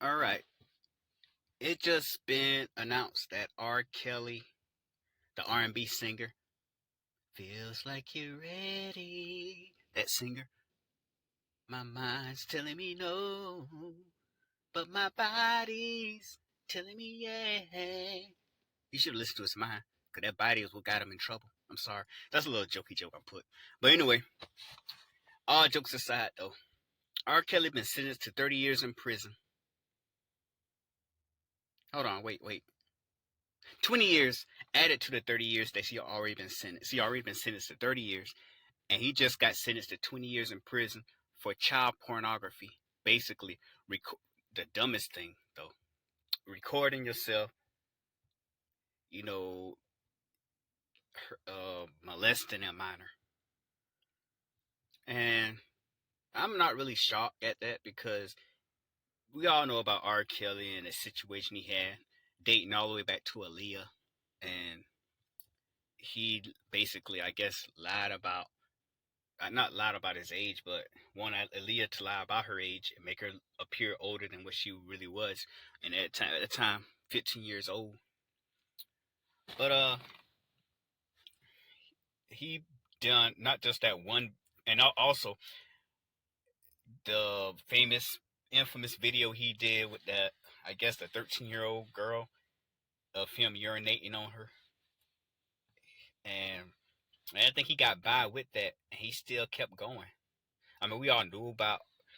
All right. It just been announced that R. Kelly, the R&B singer, feels like you're ready. That singer. My mind's telling me no, but my body's telling me yeah. You should listen to his mind, because that body is what got him in trouble. I'm sorry. That's a little jokey joke I put. But anyway, all jokes aside though, R. Kelly been sentenced to 30 years in prison. Hold on, wait. 20 years added to the 30 years that he already been sentenced. He already been sentenced to 30 years, and he just got sentenced to 20 years in prison for child pornography. Basically, the dumbest thing though, recording yourself, you know, molesting a minor. And I'm not really shocked at that because we all know about R. Kelly and the situation he had, dating all the way back to Aaliyah, and he basically, I guess, lied about not lied about his age, but wanted Aaliyah to lie about her age and make her appear older than what she really was. And at the time, 15 years old. But he done not just that one, and also the infamous video he did with that, I guess, the 13-year-old girl of him urinating on her, and I think he got by with that, and he still kept going. I mean, we all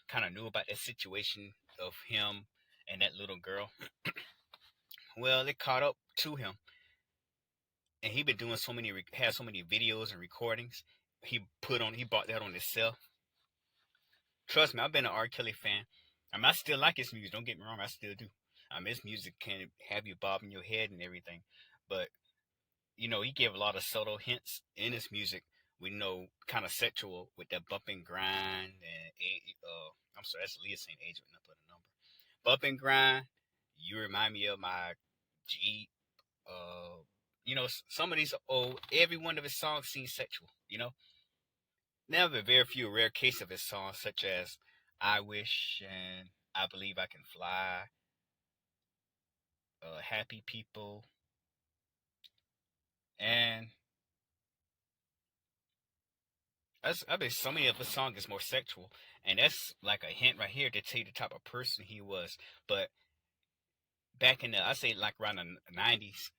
kind of knew about that situation of him and that little girl. Well, it caught up to him, and he been doing had so many videos and recordings. He bought that on himself. Trust me, I've been an R. Kelly fan. I mean, I still like his music. Don't get me wrong, I still do. I mean, his music can have you bobbing your head and everything, but he gave a lot of subtle hints in his music. We know kind of sexual with that bump and grind, and I'm sorry, that's Leah saying age with nothing but a number. Bump and grind. You remind me of my Jeep. Some of these old. Every one of his songs seems sexual. Now there are very few rare cases of his songs, such as "I Wish" and "I Believe I Can Fly," "Happy People," and I mean, so many of his songs is more sexual, and that's like a hint right here to tell you the type of person he was. But back in I say like around the '90s,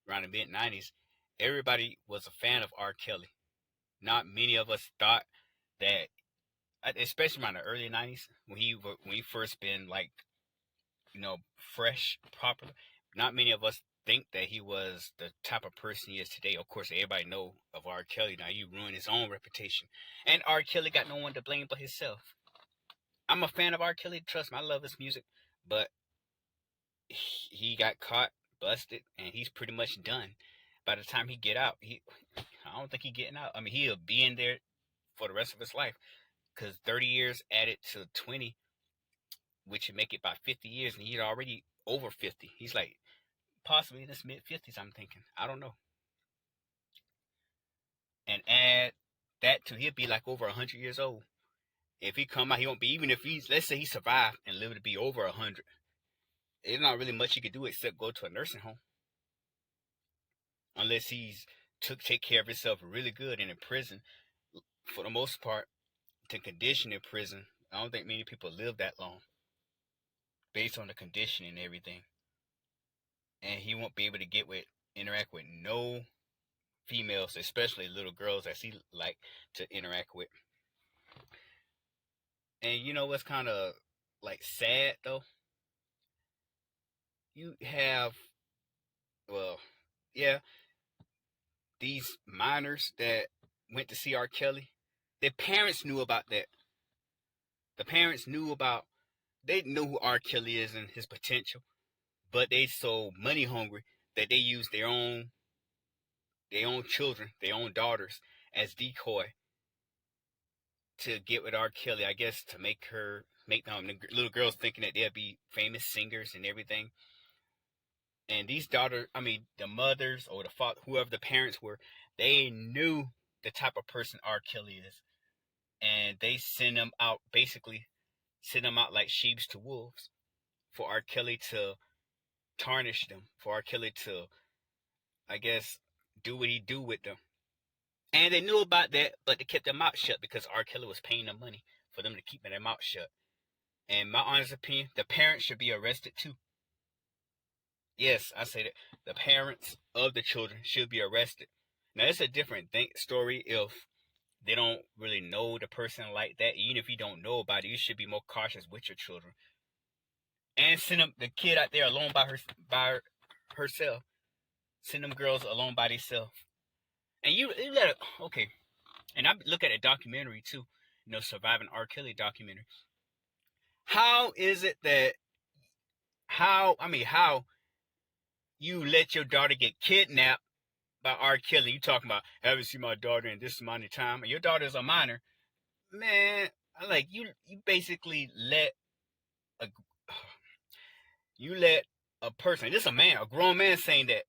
around the mid '90s, everybody was a fan of R. Kelly. Not many of us thought that, especially around the early '90s when he first been like fresh, popular. Not many of us think that he was the type of person he is today. Of course, everybody know of R. Kelly now. He ruined his own reputation, and R. Kelly got no one to blame but himself. I'm a fan of R. Kelly. Trust me, I love his music, but he got caught, busted, and he's pretty much done. By the time he get out, I don't think he getting out. I mean, he'll be in there for the rest of his life because 30 years added to 20, which would make it about 50 years, and he's already over 50. He's like possibly in his mid-50s, I'm thinking. I don't know. And add that to he'll be like over 100 years old. If he come out, he won't be, even if let's say he survived and lived to be over 100. There's not really much he could do except go to a nursing home. Unless he's take care of himself really good and in prison. For the most part, the condition in prison, I don't think many people live that long. Based on the condition and everything. And he won't be able to interact with no females, especially little girls as he like to interact with. And you know what's kind of like sad though? You have, well, yeah, these minors that went to see R. Kelly. Their parents knew about that. The parents they knew who R. Kelly is and his potential, but they so money hungry that they used their own children, their own daughters, as decoy to get with R. Kelly. I guess to make them the little girls thinking that they'll be famous singers and everything. And these daughters, I mean, the mothers or the father, whoever the parents were, they knew the type of person R. Kelly is, and they send them out like sheep to wolves for R. Kelly to tarnish them, for R. Kelly to, I guess, do what he do with them. And they knew about that, but they kept their mouth shut because R. Kelly was paying them money for them to keep their mouth shut. And my honest opinion, the parents should be arrested too. Yes, I say that. The parents of the children should be arrested. Now, it's a different story if they don't really know the person like that. Even if you don't know about it, you should be more cautious with your children. And send them, the kid out there alone by herself. Send them girls alone by themselves. And you let it, okay. And I look at a documentary too, Surviving R. Kelly documentary. How is it that, how you let your daughter get kidnapped by R. Kelly? You talking about, haven't seen my daughter in this amount of time, and your daughter's a minor. Man, like, you basically let a, person, this is a man, a grown man saying that,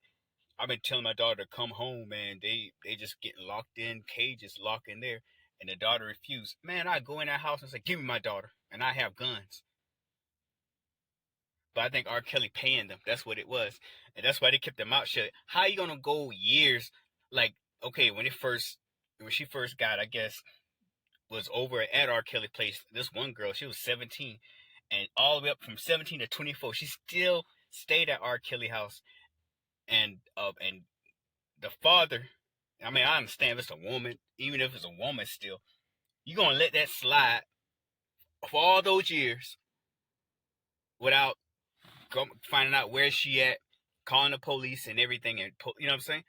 I've been telling my daughter to come home, man. They just getting locked in cages, locked in there, and the daughter refused. Man, I go in that house and say, give me my daughter, and I have guns. But I think R. Kelly paying them. That's what it was, and that's why they kept their mouth shut. How you gonna go years? Like, okay, when she first got, I guess, was over at R. Kelly place. This one girl, she was 17, and all the way up from 17 to 24, she still stayed at R. Kelly house. And the father, I mean, I understand if it's a woman, even if it's a woman still, you're going to let that slide for all those years without finding out where she at, calling the police and everything, and you know what I'm saying?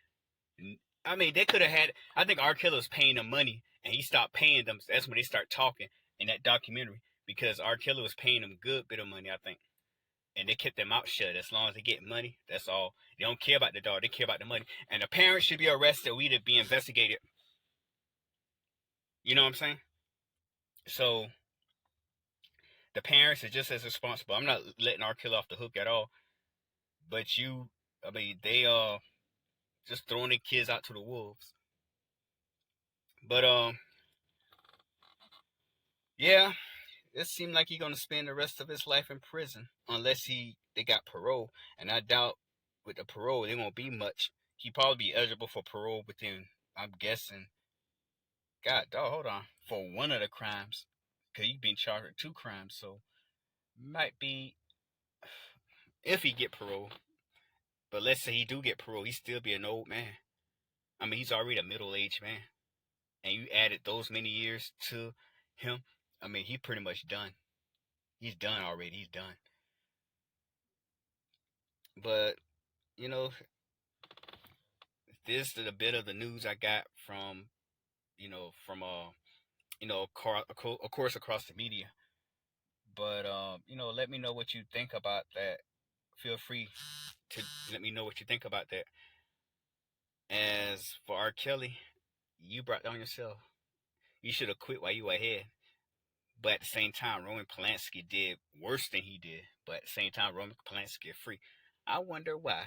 I mean, they could have had, I think R. Kelly was paying them money, and he stopped paying them. That's when they start talking in that documentary, because R. Kelly was paying them a good bit of money, I think. And they kept their mouth shut. As long as they get money, that's all. They don't care about the daughter. They care about the money. And the parents should be arrested or either be investigated. You know what I'm saying? So the parents are just as responsible. I'm not letting R. Kelly off the hook at all. But they are just throwing their kids out to the wolves. But yeah, it seemed like he's gonna spend the rest of his life in prison unless they got parole. And I doubt with the parole there won't be much. He probably be eligible for parole within, I'm guessing. God, dog, hold on. For one of the crimes, because he's been charged with 2 crimes, so might be if he get parole. But let's say he do get parole, he still be an old man. I mean, he's already a middle-aged man, and you added those many years to him. I mean, he pretty much done. He's done already. He's done. But this is a bit of the news I got from of course across the media. But let me know what you think about that. Feel free to let me know what you think about that. As for R. Kelly, you brought down yourself. You should have quit while you were ahead. But at the same time, Roman Polanski did worse than he did. But at the same time, Roman Polanski is free. I wonder why.